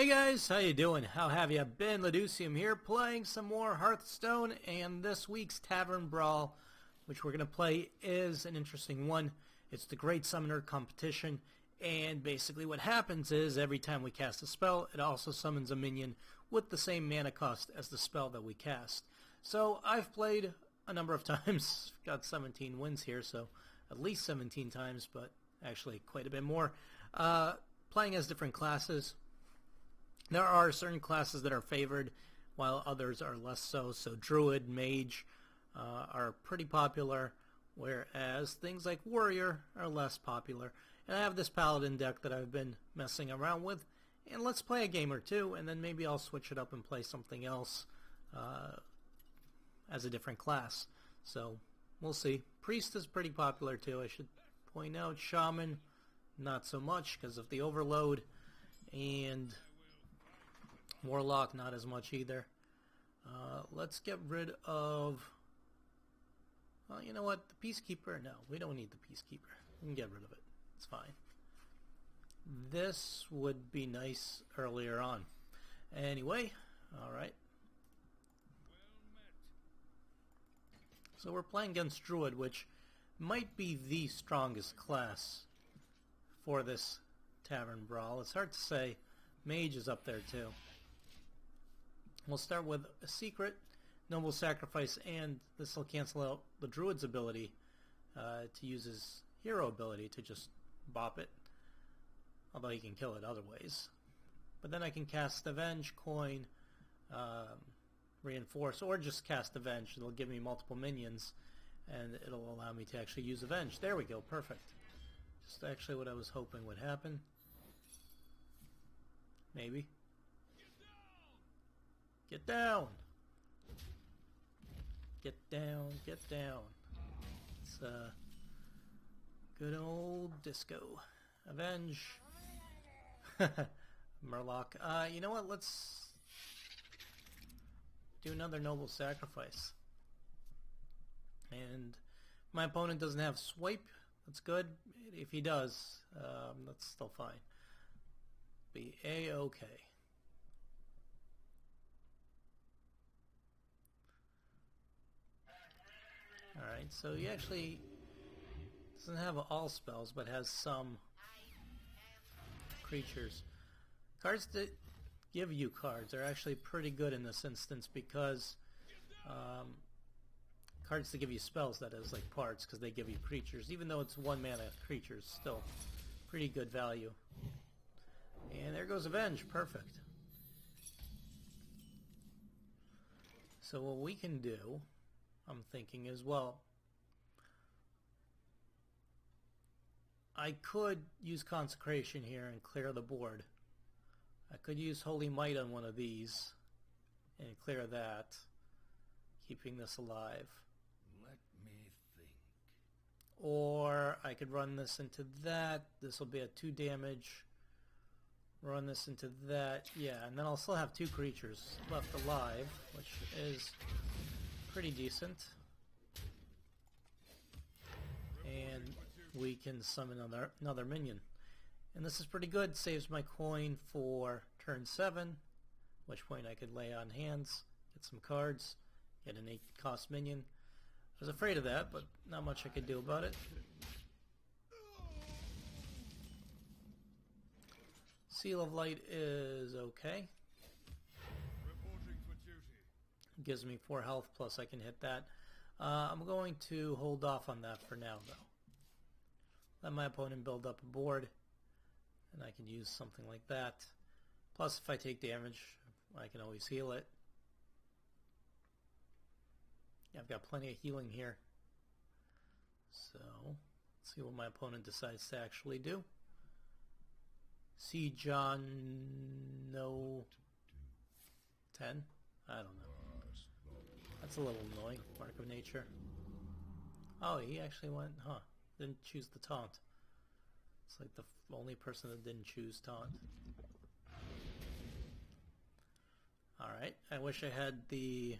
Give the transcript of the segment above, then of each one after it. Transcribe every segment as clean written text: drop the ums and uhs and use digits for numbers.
Hey guys, how you doing? How have you been? Laducium here, playing some more Hearthstone, and this week's Tavern Brawl, which we're going to play, is an interesting one. It's the Great Summoner competition, and basically what happens is every time we cast a spell, it also summons a minion with the same mana cost as the spell that we cast. So I've played a number of times, got 17 wins here, so at least 17 times, but actually quite a bit more. Playing as different classes. There are certain classes that are favored, while others are less so. So Druid, Mage are pretty popular, whereas things like Warrior are less popular. And I have this Paladin deck that I've been messing around with, and let's play a game or two, and then maybe I'll switch it up and play something else as a different class. So we'll see. Priest is pretty popular too, I should point out. Shaman, not so much because of the overload, and Warlock, not as much either. Let's get rid of... Well, you know what? The Peacekeeper? No, we don't need the Peacekeeper. We can get rid of it. It's fine. This would be nice earlier on. Anyway, alright. So we're playing against Druid, which might be the strongest class for this Tavern Brawl. It's hard to say. Mage is up there too. We'll start with a secret, Noble Sacrifice, and this will cancel out the Druid's ability to use his hero ability to just bop it, although he can kill it other ways. But then I can cast Avenge, Coin, Reinforce, or just cast Avenge. It'll give me multiple minions, and it'll allow me to actually use Avenge. There we go, perfect. Just actually what I was hoping would happen. Maybe. Get down! Get down, get down. It's good old disco. Avenge. Murloc. You know what, let's do another Noble Sacrifice. And my opponent doesn't have Swipe. That's good. If he does, that's still fine. Be A-okay. Alright, so he actually doesn't have all spells, but has some creatures. Cards that give you cards are actually pretty good in this instance because cards that give you spells, that is, like parts, because they give you creatures. Even though it's 1 mana creatures, still pretty good value. And there goes Avenge, perfect. So what we can do, I'm thinking as well, I could use Consecration here and clear the board. I could use Holy Might on one of these and clear that, keeping this alive. Let me think. Or I could run this into that. This will be a 2 damage. Run this into that. Yeah, and then I'll still have 2 creatures left alive, which is pretty decent. And we can summon another minion. And this is pretty good. Saves my coin for turn 7, which point I could lay on hands, get some cards, get an 8 cost minion. I was afraid of that, but not much I could do about it. Seal of Light is okay. Gives me 4 health, plus I can hit that. I'm going to hold off on that for now, though. Let my opponent build up a board, and I can use something like that. Plus, if I take damage, I can always heal it. Yeah, I've got plenty of healing here. So, let's see what my opponent decides to actually do. Siege on no 10? I don't know. That's a little annoying. Mark of Nature. Oh, he actually went, didn't choose the taunt. It's like the only person that didn't choose taunt. Alright, I wish I had the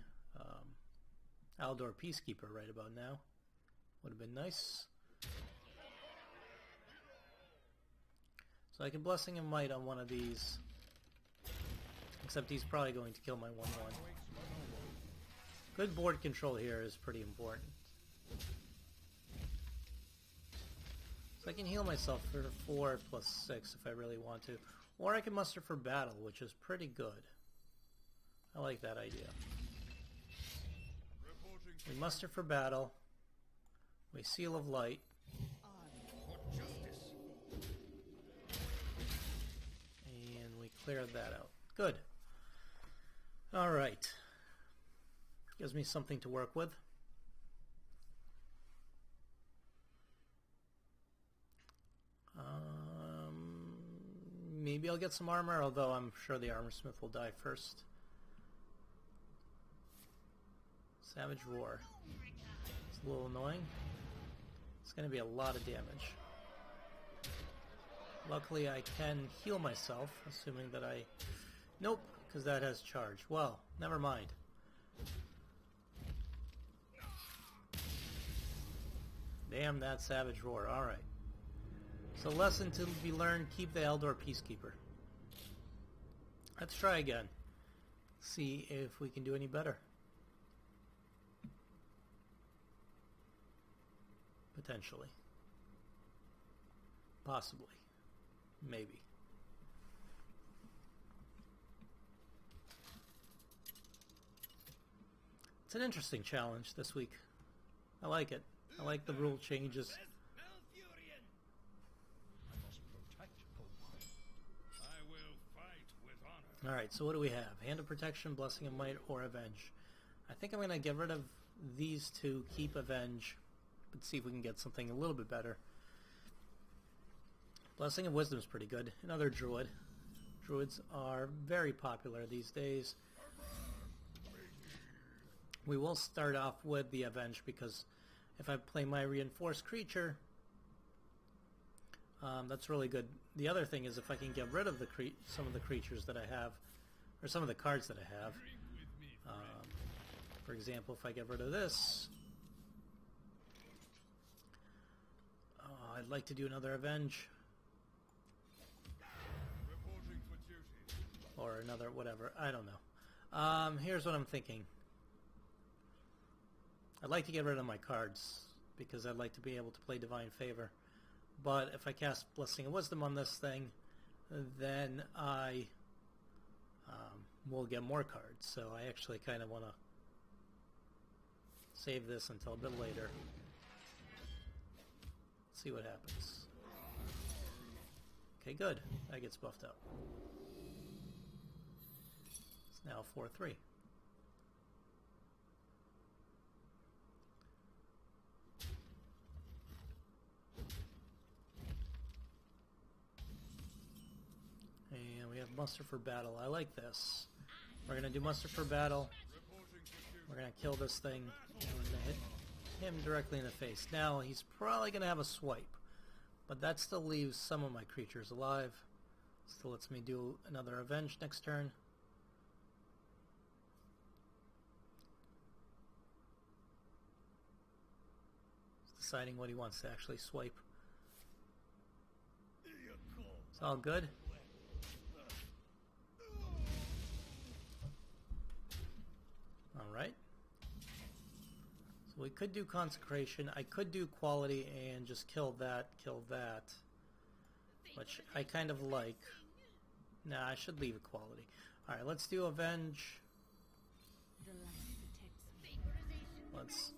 Aldor Peacekeeper right about now. Would have been nice. So I can Blessing of Might on one of these. Except he's probably going to kill my 1/1. Good board control here is pretty important. So I can heal myself for 4 plus 6 if I really want to. Or I can muster for battle, which is pretty good. I like that idea. We muster for battle. We Seal of Light. And we clear that out. Good. Alright. Gives me something to work with. Maybe I'll get some armor, although I'm sure the armor smith will die first. Savage Roar. It's a little annoying. It's going to be a lot of damage. Luckily I can heal myself, assuming that I... Nope, because that has charge. Well, never mind. Damn that Savage Roar. Alright. So lesson to be learned, keep the Eldor Peacekeeper. Let's try again. See if we can do any better. Potentially. Possibly. Maybe. It's an interesting challenge this week. I like it. I like the rule changes. Alright, so what do we have? Hand of Protection, Blessing of Might, or Avenge. I think I'm going to get rid of these two, keep Avenge, but see if we can get something a little bit better. Blessing of Wisdom is pretty good. Another Druid. Druids are very popular these days. We will start off with the Avenge because if I play my Reinforced Creature, that's really good. The other thing is if I can get rid of the some of the creatures that I have, or some of the cards that I have. For example, if I get rid of this, I'd like to do another Avenge. Or another whatever. I don't know. Here's what I'm thinking. I'd like to get rid of my cards because I'd like to be able to play Divine Favor. But if I cast Blessing of Wisdom on this thing, then I will get more cards. So I actually kind of want to save this until a bit later. See what happens. Okay, good. That gets buffed up. It's now 4/3. And we have Muster for Battle. I like this. We're going to do Muster for Battle. We're going to kill this thing. And we're going to hit him directly in the face. Now, he's probably going to have a swipe. But that still leaves some of my creatures alive. Still lets me do another Avenge next turn. He's deciding what he wants to actually swipe. It's all good. Alright. So we could do Consecration. I could do Quality and just kill that, which I kind of like. Nah, I should leave Equality. Alright, let's do Avenge. Let's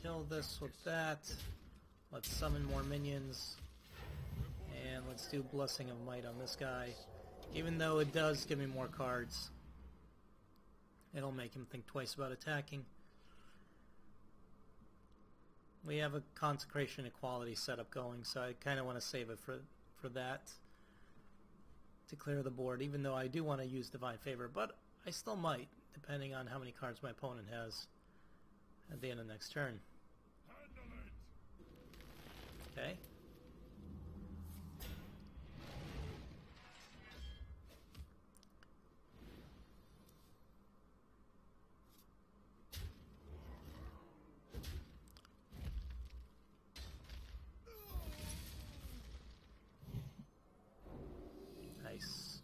kill this with that. Let's summon more minions. And let's do Blessing of Might on this guy. Even though it does give me more cards, it'll make him think twice about attacking. We have a Consecration Equality setup going, so I kind of want to save it for that. To clear the board, even though I do want to use Divine Favor, but I still might, depending on how many cards my opponent has at the end of next turn. Okay. Nice.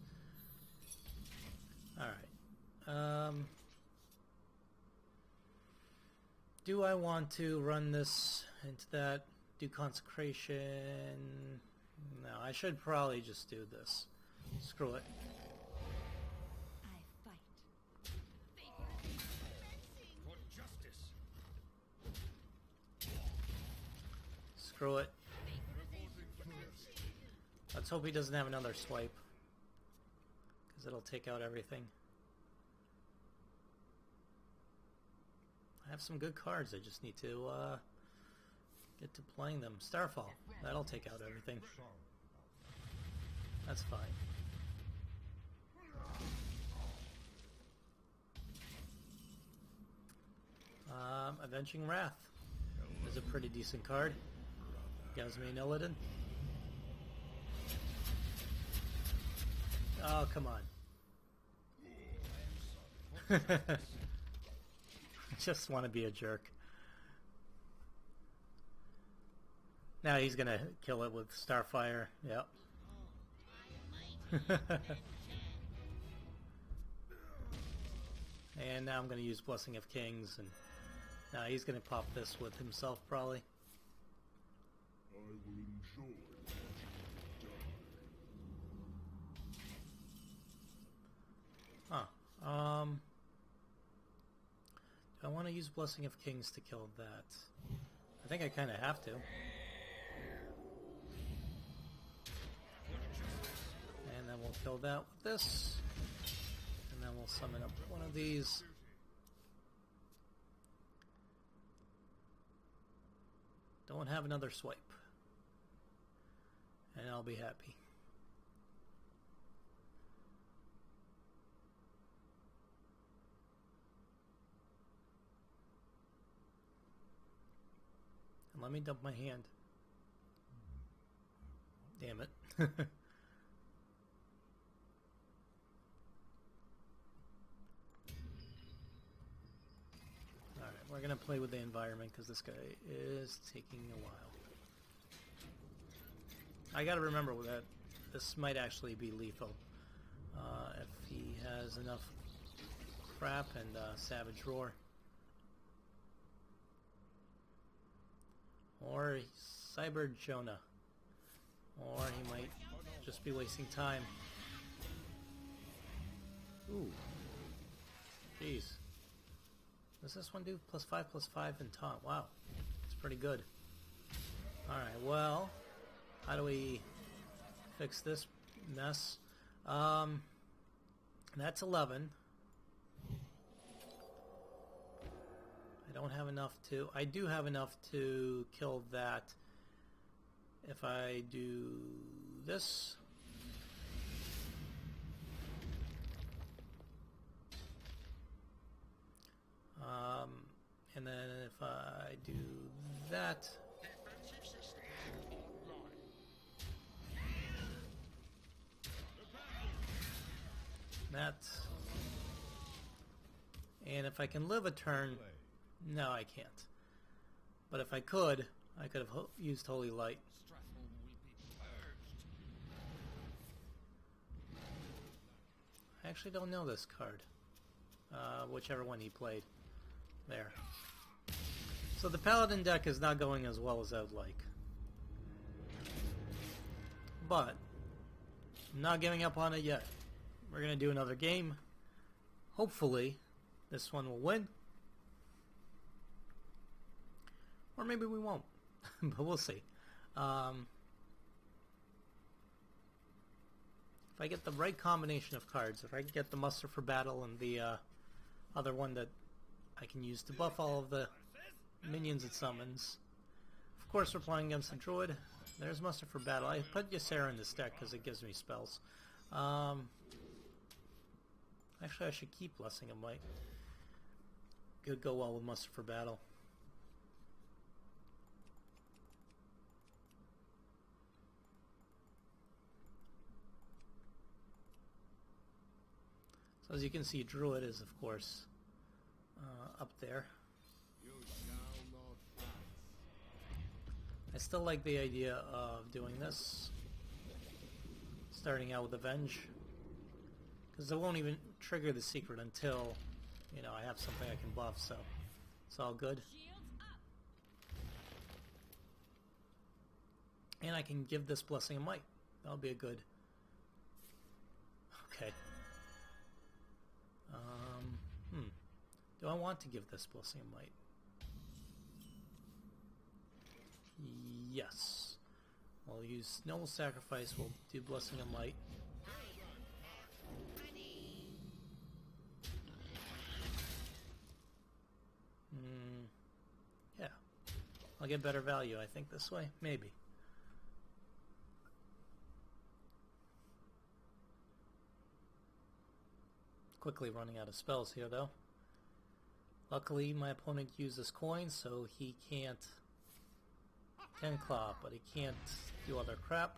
Alright. Do I want to run this into that? Do consecration? No, I should probably just do this. Screw it. I fight. For justice. Screw it. Let's hope he doesn't have another swipe, because it'll take out everything. I have some good cards, I just need to get to playing them. Starfall, that'll take out everything. That's fine. Avenging Wrath is a pretty decent card. Yasmin Illidan. Oh, come on. I just want to be a jerk. Now he's gonna kill it with Starfire. Yep. And now I'm gonna use Blessing of Kings, and now he's gonna pop this with himself probably. I will enjoy Huh. Do I want to use Blessing of Kings to kill that? I think I kind of have to. And then we'll kill that with this. And then we'll summon up one of these. Don't have another swipe. And I'll be happy. And let me dump my hand. Damn it. Alright, we're gonna play with the environment because this guy is taking a while. I gotta remember that this might actually be lethal. If he has enough crap and Savage Roar. Or Cyber Jonah. Or he might just be wasting time. Ooh. Jeez. Does this one do +5/+5 and taunt? Wow. It's pretty good. Alright, well, how do we fix this mess? That's 11. I don't have enough to... I do have enough to kill that if I do this. And then if I do that... that. And if I can live a turn... No, I can't. But if I could have used Holy Light. I actually don't know this card. Whichever one he played. There. So the Paladin deck is not going as well as I would like. But I'm not giving up on it yet. We're going to do another game. Hopefully this one will win. Or maybe we won't. But we'll see. If I get the right combination of cards, if I get the Muster for Battle and the other one that I can use to buff all of the minions it summons. Of course we're playing against a Druid. There's Muster for Battle. I put Ysera in this deck because it gives me spells. Actually I should keep Blessing of Might. Could go well with Muster for Battle. So as you can see, Druid is, of course, up there. I still like the idea of doing this. Starting out with Avenge. Because it won't even trigger the secret until, you know, I have something I can buff, so it's all good. Shield And I can give this Blessing of Might. That'll be a good... Okay. Do I want to give this Blessing of Might? Yes. We'll use Noble Sacrifice. We'll do Blessing of Might. Yeah. I'll get better value, I think, this way. Maybe. Quickly running out of spells here, though. Luckily, my opponent uses coins, so he can't 10 Claw, but he can't do other crap.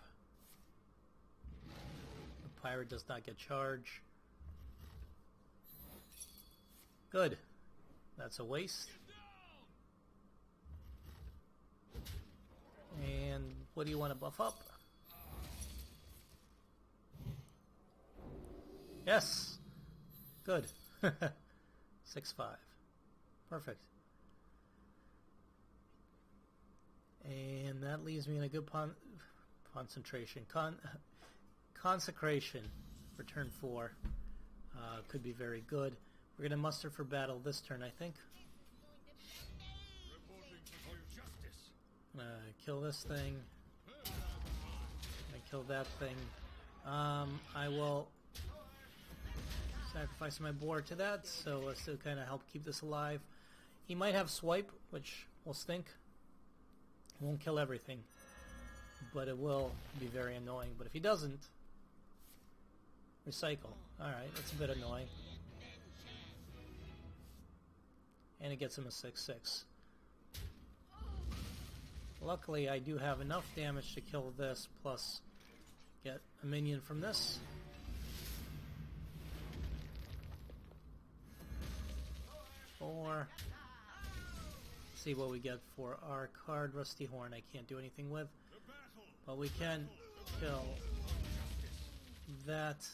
The pirate does not get charge. Good. That's a waste. And what do you want to buff up? Yes! Good. 6-5. Perfect. And that leaves me in a good consecration for turn 4. Could be very good. We're going to muster for battle this turn, I think. Kill this thing. I kill that thing. I will sacrifice my board to that, so as to kind of help keep this alive. He might have swipe, which will stink. It won't kill everything, but it will be very annoying. But if he doesn't, recycle. Alright, that's a bit annoying. And it gets him a 6-6. Luckily, I do have enough damage to kill this, plus get a minion from this. Or see what we get for our card, Rusty Horn. I can't do anything with, but we can kill that.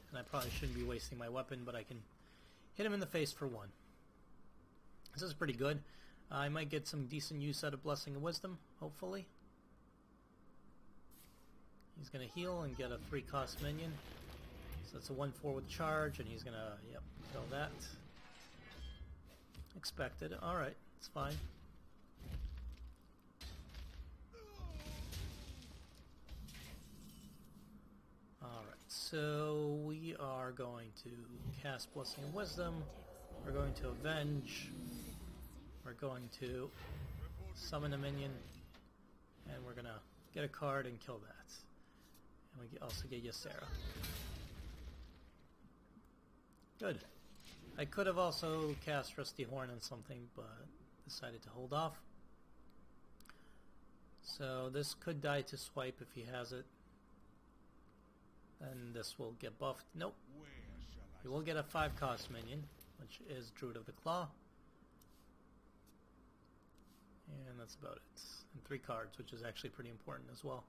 And I probably shouldn't be wasting my weapon, but I can hit him in the face for 1. This is pretty good. I might get some decent use out of Blessing of Wisdom, hopefully. He's going to heal and get a 3-cost minion. So it's a 1-4 with charge, and he's going to, yep, kill that. Expected. Alright, it's fine. Alright, so we are going to cast Blessing of Wisdom. We're going to Avenge. We're going to summon a minion, and we're going to get a card and kill that. And we also get Ysera. Good. I could have also cast Rusty Horn on something, but decided to hold off. So this could die to swipe if he has it. And this will get buffed. Nope. He will get a 5-cost minion, which is Druid of the Claw. And that's about it. And 3 cards, which is actually pretty important as well.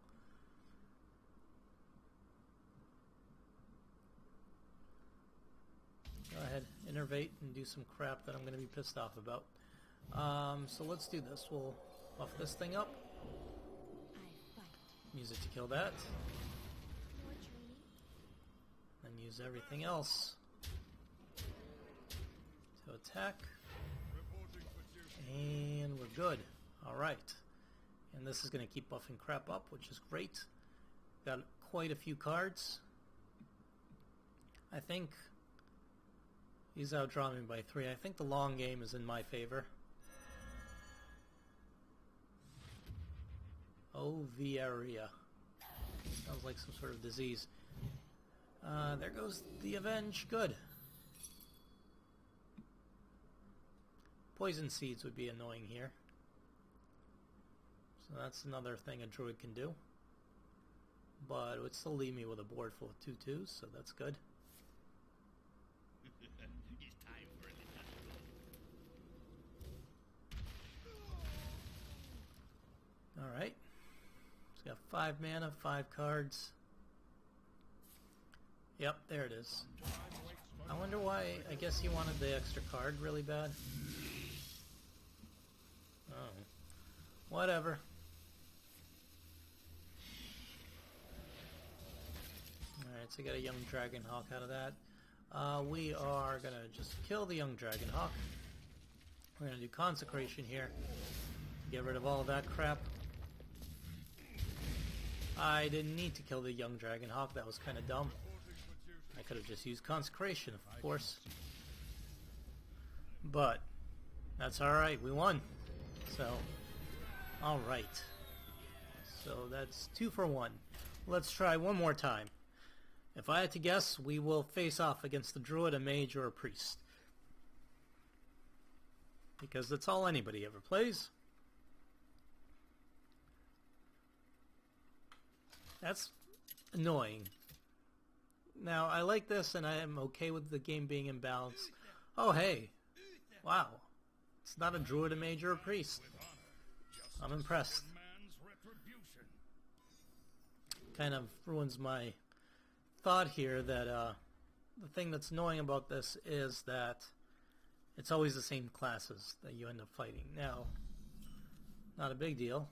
Go ahead, innervate and do some crap that I'm going to be pissed off about. So let's do this. We'll buff this thing up. Use it to kill that. And use everything else to attack. And we're good. Alright. And this is going to keep buffing crap up, which is great. Got quite a few cards. I think he's outdrawn me by 3. I think the long game is in my favor. Ovaria. Sounds like some sort of disease. There goes the Avenge. Good. Poison Seeds would be annoying here. So that's another thing a druid can do. But it would still leave me with a board full of 2/2s, so that's good. Alright. It's got 5 mana, 5 cards. Yep, there it is. I wonder why. I guess he wanted the extra card really bad. Oh. Whatever. Alright, so I got a young dragon hawk out of that. We are gonna just kill the young dragon hawk. We're gonna do consecration here. Get rid of all of that crap. I didn't need to kill the young dragon hawk, that was kinda dumb. I could have just used consecration, of course. But that's alright, we won. So, alright. So that's 2 for 1. Let's try one more time. If I had to guess, we will face off against the druid, a mage, or a priest. Because that's all anybody ever plays. That's annoying. Now, I like this and I am okay with the game being in balance. Oh, hey. Wow. It's not a druid, a mage, or a priest. I'm impressed. Kind of ruins my thought here that the thing that's annoying about this is that it's always the same classes that you end up fighting. Now, not a big deal.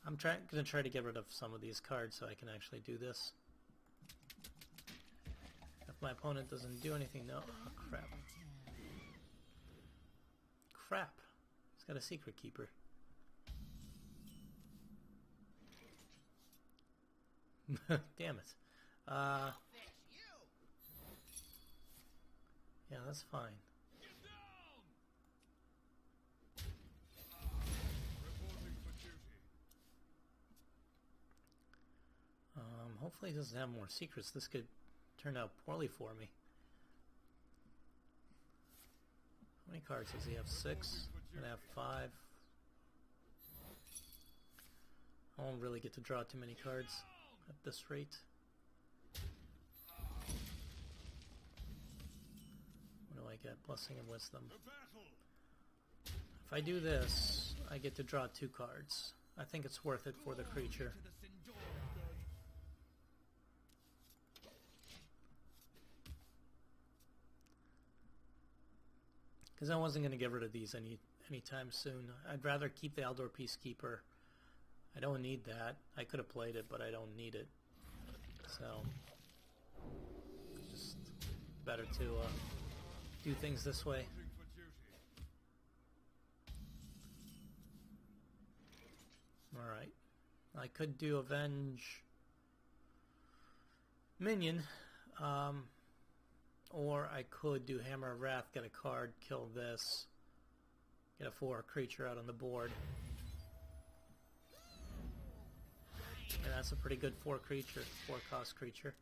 I'm going to try to get rid of some of these cards so I can actually do this. If my opponent doesn't do anything, no. Oh, crap. Crap. He's got a secret keeper. Damn it. Yeah, that's fine. Hopefully he doesn't have more secrets. This could turn out poorly for me. How many cards does he have? 6? I'm gonna have 5. I won't really get to draw too many cards at this rate. What do I get? Blessing and Wisdom. If I do this, I get to draw 2 cards. I think it's worth it for the creature. Because I wasn't going to get rid of these anytime soon. I'd rather keep the Aldor Peacekeeper. I don't need that. I could have played it, but I don't need it. So, it's just better to do things this way. Alright. I could do Avenge Minion. Or I could do Hammer of Wrath, get a card, kill this, get a 4 creature out on the board. And that's a pretty good 4 creature, 4 cost creature.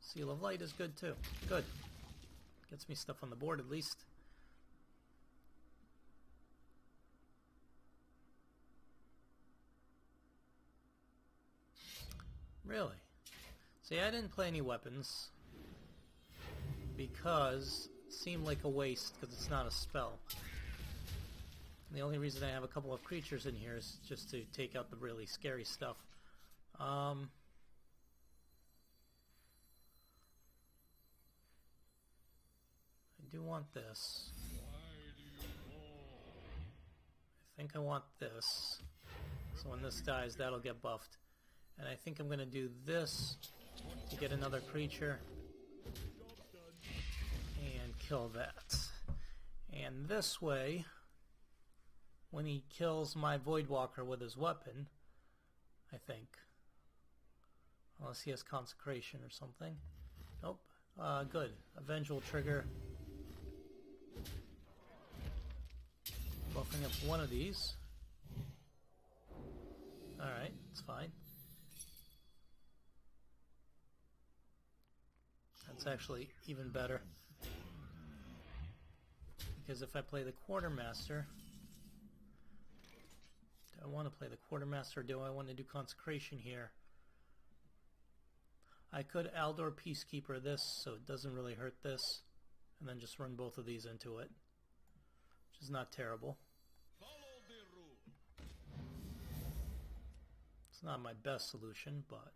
Seal of Light is good too. Good. Gets me stuff on the board at least. Really? See, I didn't play any weapons because it seemed like a waste because it's not a spell. And the only reason I have a couple of creatures in here is just to take out the really scary stuff. I do want this. I think I want this. So when this dies, that'll get buffed. And I think I'm going to do this to get another creature and kill that. And this way, when he kills my Voidwalker with his weapon, I think, unless he has Consecration or something. Nope. Good. Avenge will trigger. Buffing up one of these. Alright, it's fine. That's actually even better. Because if I play the Quartermaster, do I want to play the Quartermaster or do I want to do Consecration here? I could Aldor Peacekeeper this so it doesn't really hurt this, and then just run both of these into it, which is not terrible. It's not my best solution, but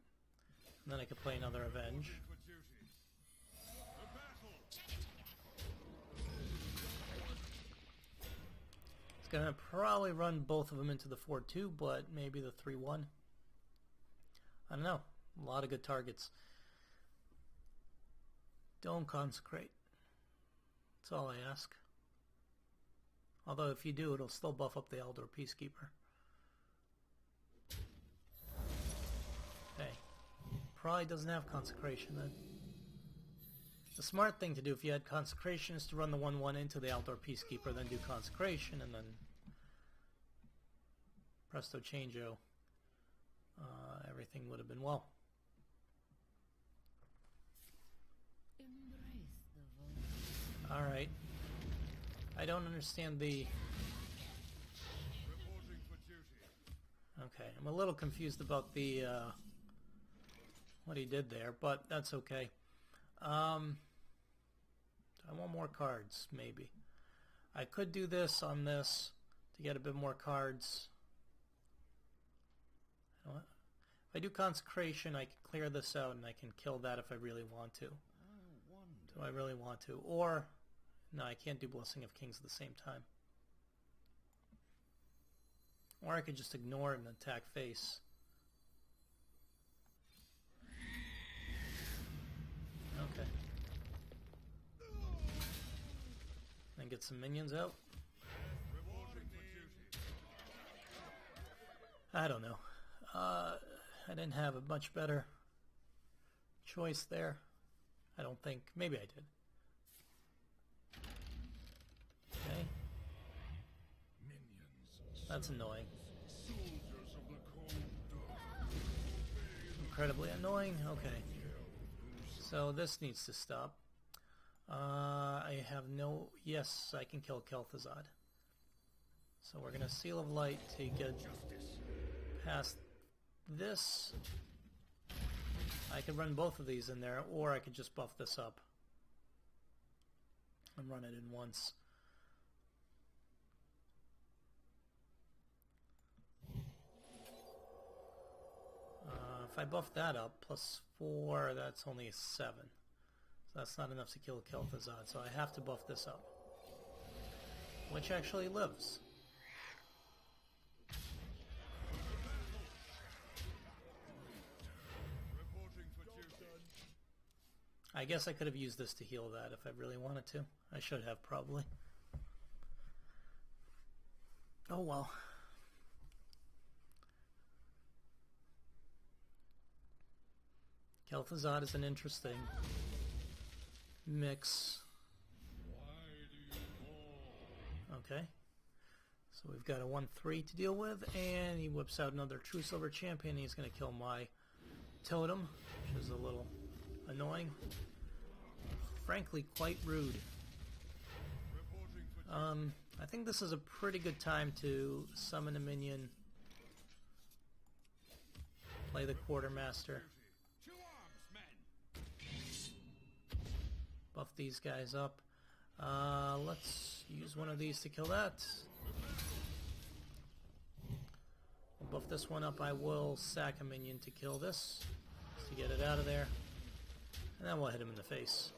and then I could play another Avenge. It's gonna probably run both of them into the 4-2, but maybe the 3-1. I don't know. A lot of good targets. Don't consecrate. That's all I ask. Although if you do, it'll still buff up the Eldor Peacekeeper. Okay. Probably doesn't have consecration then. The smart thing to do if you had consecration is to run the 1/1 into the Eldor Peacekeeper, then do consecration, and then presto changeo. Everything would have been well. Alright. I don't understand the... Okay, I'm a little confused about the, what he did there, but that's okay. I want more cards, maybe. I could do this on this to get a bit more cards. You know what? If I do consecration, I can clear this out and I can kill that if I really want to. Do I really want to? Or, no, I can't do Blessing of Kings at the same time. Or I could just ignore it and attack face. Okay. Then get some minions out. I don't know. I didn't have a much better choice there. I don't think. Maybe I did. Okay. That's annoying. Incredibly annoying. Okay. So this needs to stop. I have no... Yes, I can kill Kel'Thuzad. So we're going to Seal of Light to get past this. I could run both of these in there, or I could just buff this up and run it in once. If I buff that up, plus 4, that's only a 7. So that's not enough to kill Kel'Thuzad, so I have to buff this up. Which actually lives. I guess I could have used this to heal that if I really wanted to. I should have, probably. Oh well. Kel'Thuzad is an interesting mix. Okay. So we've got a 1/3 to deal with, and he whips out another True Silver Champion. He's going to kill my totem, which is a little annoying. Frankly, quite rude. I think this is a pretty good time to summon a minion, play the Quartermaster, buff these guys up. Let's use one of these to kill that. We'll buff this one up. I will sack a minion to kill this, to get it out of there. And then we'll hit him in the face.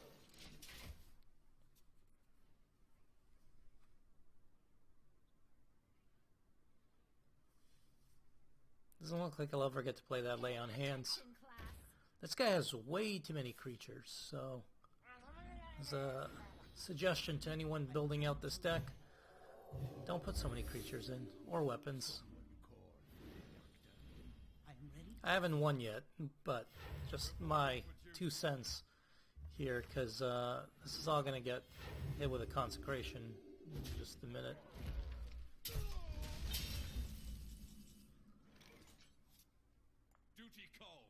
Doesn't look like I'll ever get to play that Lay on Hands. This guy has way too many creatures, so as a suggestion to anyone building out this deck, don't put so many creatures in, or weapons. I haven't won yet, but just my 2 cents here, because this is all going to get hit with a consecration in just a minute. Duty calls.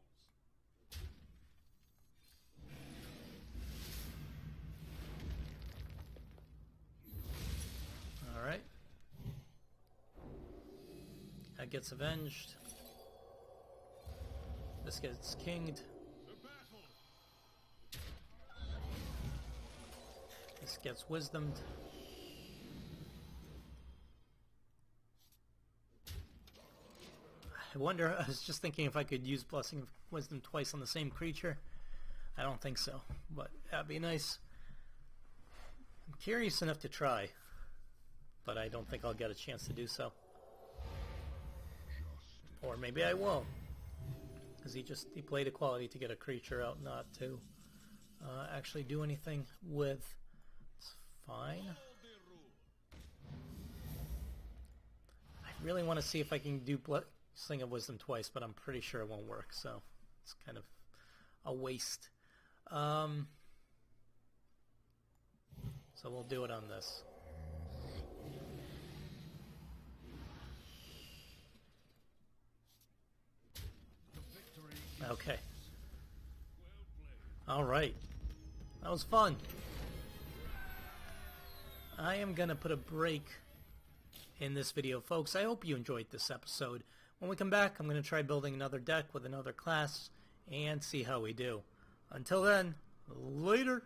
Alright. That gets avenged. This gets kinged. This gets wisdomed. I wonder, I was just thinking if I could use Blessing of Wisdom twice on the same creature. I don't think so, but that'd be nice. I'm curious enough to try, but I don't think I'll get a chance to do so. Or maybe I will. because he played equality to get a creature out, not to actually do anything with. It's fine. I really want to see if I can do Sling of Wisdom twice, but I'm pretty sure it won't work, so it's kind of a waste. So we'll do it on this. Okay. Alright. That was fun. I am going to put a break in this video, folks. I hope you enjoyed this episode. When we come back, I'm going to try building another deck with another class and see how we do. Until then, later.